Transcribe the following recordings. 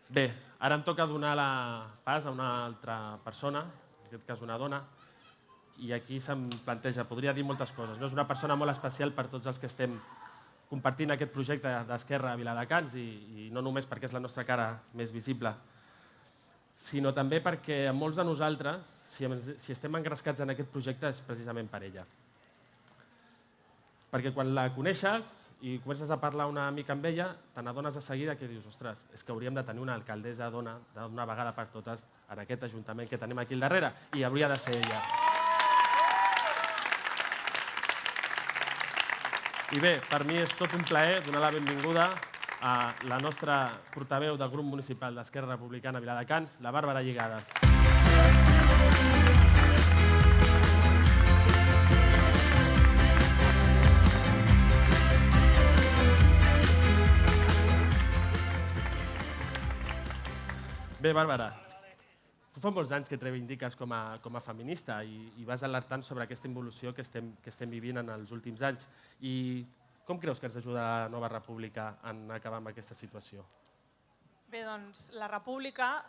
Bé, ara em toca donar pas a una altra persona, en aquest cas una dona, i aquí se'm planteja, podria dir moltes coses. No? És una persona molt especial per tots els que estem compartint aquest projecte d'Esquerra a Viladecans i no només perquè és la nostra cara més visible, sinó també perquè molts de nosaltres, si estem engrescats en aquest projecte, és precisament per ella. Perquè quan la coneixes i comences a parlar una mica amb ella, te n'adones de seguida que dius, ostres, és que hauríem de tenir una alcaldessa dona d'una vegada per totes en aquest ajuntament que tenim aquí al darrere, i hauria de ser ella. I bé, per mi és tot un plaer donar la benvinguda a la nostra portaveu del grup municipal d'Esquerra Republicana a Viladecans, la Bàrbara Lligades. Bé, Bàrbara, tu fa molts anys que et reivindiques com a feminista i vas alertant sobre aquesta involució que estem vivint en els últims anys. I com creus que ens ajuda la nova república en acabar amb aquesta situació? Bé, doncs la república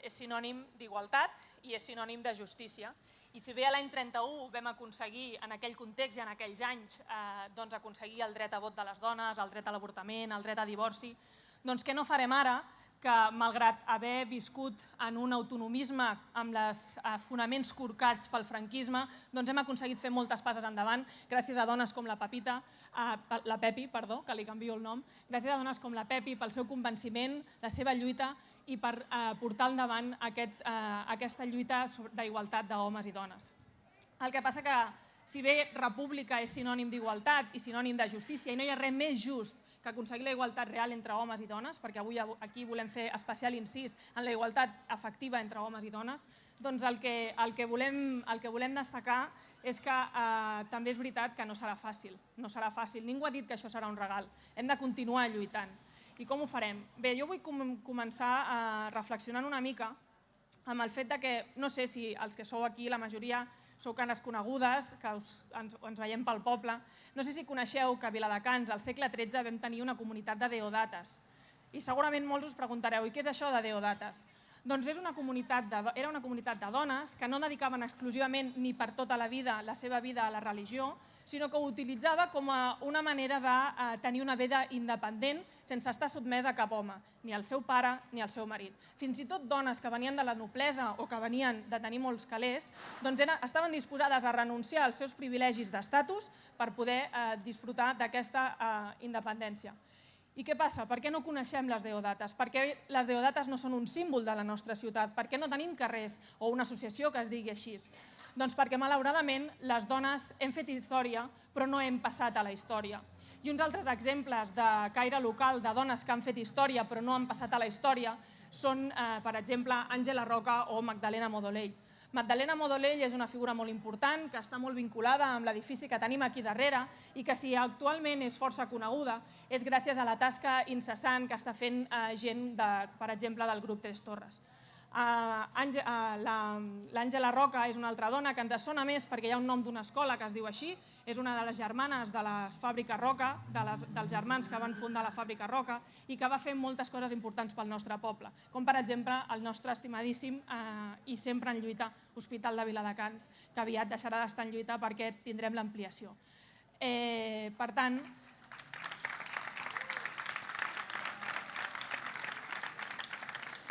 és sinònim d'igualtat i és sinònim de justícia. I si bé l'any 31 vam aconseguir, en aquell context i en aquells anys, aconseguir el dret a vot de les dones, el dret a l'avortament, el dret a divorci, doncs què no farem ara que, malgrat haver viscut en un autonomisme amb els fonaments corcats pel franquisme, doncs hem aconseguit fer moltes passes endavant gràcies a dones com la Pepi, que li canvio el nom, gràcies a dones com la Pepi pel seu convenciment, la seva lluita i per portar endavant aquesta lluita d'igualtat d'homes i dones. El que passa que, si bé república és sinònim d'igualtat i sinònim de justícia i no hi ha res més just que aconseguir la igualtat real entre homes i dones, perquè avui aquí volem fer especial incís en la igualtat efectiva entre homes i dones, doncs el que volem destacar és que també és veritat que no serà fàcil. No serà fàcil. Ningú ha dit que això serà un regal. Hem de continuar lluitant. I com ho farem? Bé, jo vull començar reflexionant una mica amb el fet que, no sé si els que sou aquí, la majoria sou cares conegudes, que ens veiem pel poble. No sé si coneixeu que a Viladecans, al segle XIII, vam tenir una comunitat de deodates. I segurament molts us preguntareu, i què és això de deodates? Doncs era una comunitat de dones que no dedicaven exclusivament ni per tota la vida la seva vida a la religió, sinó que ho utilitzava com a una manera de tenir una vida independent sense estar sotmesa a cap home, ni al seu pare ni al seu marit. Fins i tot dones que venien de la noblesa o que venien de tenir molts calés, doncs estaven disposades a renunciar als seus privilegis d'estatus per poder disfrutar d'aquesta independència. I què passa? Per què no coneixem les deodates? Per què les deodates no són un símbol de la nostra ciutat? Per què no tenim carrers o una associació que es digui així? Doncs perquè, malauradament, les dones hem fet història, però no hem passat a la història. I uns altres exemples de caire local de dones que han fet història però no han passat a la història són, per exemple, Àngela Roca o Magdalena Modolell. Magdalena Modolell és una figura molt important que està molt vinculada amb l'edifici que tenim aquí darrere i que, si actualment és força coneguda, és gràcies a la tasca incessant que està fent gent, per exemple, del grup Tres Torres. L'Àngela Roca és una altra dona que ens sona més perquè hi ha un nom d'una escola que es diu així, és una de les germanes de la fàbrica Roca, dels germans que van fundar la fàbrica Roca i que va fer moltes coses importants pel nostre poble, com per exemple el nostre estimadíssim i sempre en lluita Hospital de Viladecans, que aviat deixarà d'estar en lluita perquè tindrem l'ampliació. Per tant,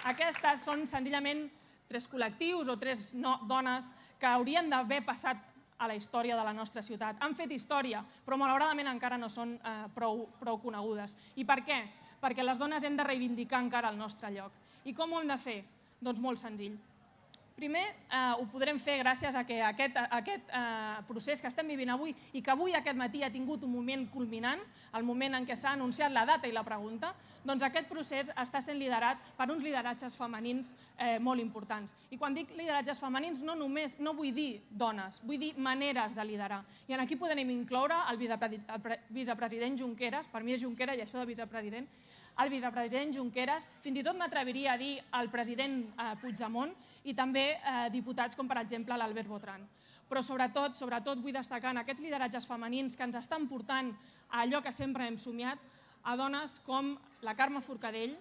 aquestes són senzillament tres col·lectius o tres dones que haurien d'haver passat a la història de la nostra ciutat. Han fet història, però malauradament encara no són prou conegudes. I per què? Perquè les dones hem de reivindicar encara el nostre lloc. I com ho hem de fer? Doncs molt senzill. Primer, ho podrem fer gràcies a que aquest procés que estem vivint avui i que avui aquest matí ha tingut un moment culminant, el moment en què s'ha anunciat la data i la pregunta, doncs aquest procés està sent liderat per uns lideratges femenins molt importants. I quan dic lideratges femenins no vull dir dones, vull dir maneres de liderar. I aquí podem incloure el vicepresident Junqueras, per mi és Junquera i això de vicepresident, el vicepresident Junqueras, fins i tot m'atreviria a dir el president Puigdemont i també diputats com, per exemple, l'Albert Botran. Però sobretot vull destacar en aquests lideratges femenins que ens estan portant a allò que sempre hem somiat, a dones com la Carme Forcadell,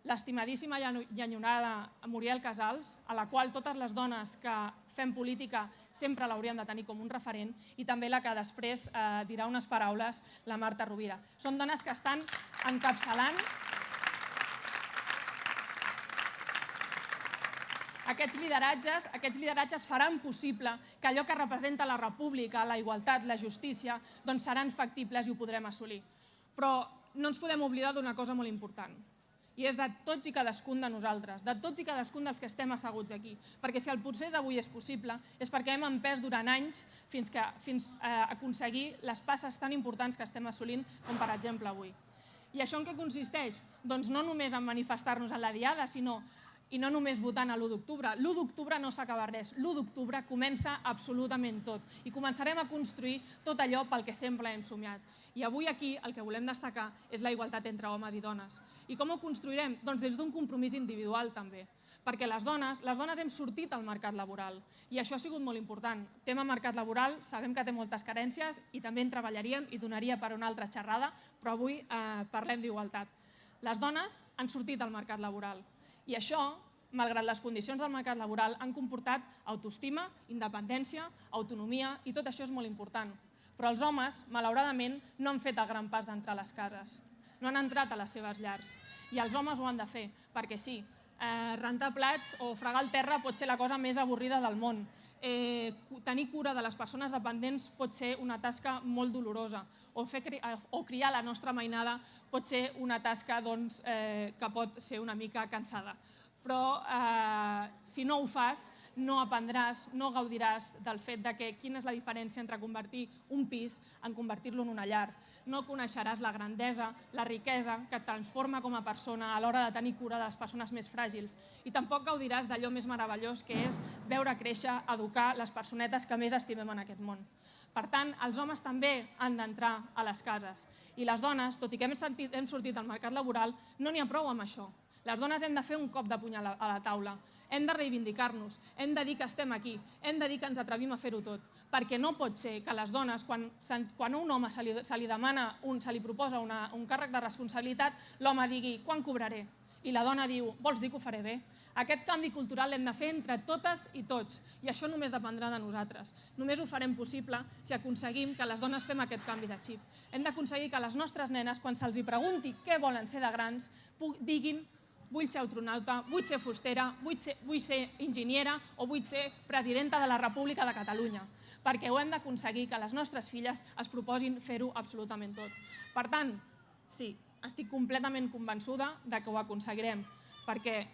l'estimadíssima i enyorada Muriel Casals, a la qual totes les dones que fem política sempre l'hauríem de tenir com un referent, i també la que després dirà unes paraules, la Marta Rovira. Són dones que estan encapçalant aquests lideratges faran possible que allò que representa la república, la igualtat, la justícia, doncs seran factibles i ho podrem assolir. Però no ens podem oblidar d'una cosa molt important, i és de tots i cadascun de nosaltres, de tots i cadascun dels que estem asseguts aquí. Perquè si el procés avui és possible, és perquè hem empès durant anys fins a aconseguir les passes tan importants que estem assolint, com per exemple avui. I això en què consisteix? Doncs no només en manifestar-nos en la diada, i no només votant a l'1 d'octubre. L'1 d'octubre no s'acaba res. L'1 d'octubre comença absolutament tot. I començarem a construir tot allò pel que sempre hem somiat. I avui aquí el que volem destacar és la igualtat entre homes i dones. I com ho construirem? Doncs des d'un compromís individual també. Perquè les dones hem sortit al mercat laboral. I això ha sigut molt important. Tema mercat laboral, sabem que té moltes carències i també en treballaríem i donaria per una altra xerrada, però avui parlem d'igualtat. Les dones han sortit al mercat laboral. I això, malgrat les condicions del mercat laboral, han comportat autoestima, independència, autonomia, i tot això és molt important. Però els homes, malauradament, no han fet el gran pas d'entrar a les cases. No han entrat a les seves llars. I els homes ho han de fer, perquè sí, rentar plats o fregar el terra pot ser la cosa més avorrida del món. Tenir cura de les persones dependents pot ser una tasca molt dolorosa. O criar la nostra mainada pot ser una tasca que pot ser una mica cansada. Però si no ho fas, no aprendràs, no gaudiràs del fet de quina és la diferència entre convertir un pis en convertir-lo en una llar. No coneixeràs la grandesa, la riquesa que et transforma com a persona a l'hora de tenir cura de les persones més fràgils. I tampoc gaudiràs d'allò més meravellós que és veure créixer, educar les personetes que més estimem en aquest món. Per tant, els homes també han d'entrar a les cases. I les dones, tot i que hem sortit al mercat laboral, no n'hi ha prou amb això. Les dones hem de fer un cop de puny a la taula. Hem de reivindicar-nos, hem de dir que estem aquí, hem de dir que ens atrevim a fer-ho tot. Perquè no pot ser que les dones, quan a un home se li proposa un càrrec de responsabilitat, l'home digui «quan cobraré?» i la dona diu «vols dir que ho faré bé?» Aquest canvi cultural l'hem de fer entre totes i tots, i això només dependrà de nosaltres. Només ho farem possible si aconseguim que les dones fem aquest canvi de xip. Hem d'aconseguir que les nostres nenes, quan se'ls pregunti què volen ser de grans, diguin vull ser astronauta, vull ser fustera, vull ser enginyera o vull ser presidenta de la República de Catalunya. Perquè ho hem d'aconseguir que les nostres filles es proposin fer-ho absolutament tot. Per tant, sí, estic completament convençuda que ho aconseguirem, perquè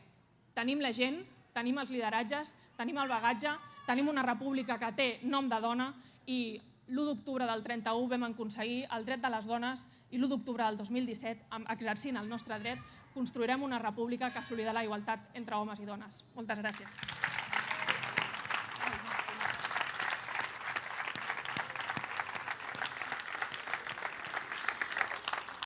tenim la gent, tenim els lideratges, tenim el bagatge, tenim una república que té nom de dona i l'1 d'octubre del 31 vam aconseguir el dret de les dones i l'1 d'octubre del 2017, exercint el nostre dret, construirem una república que assolirà la igualtat entre homes i dones. Moltes gràcies.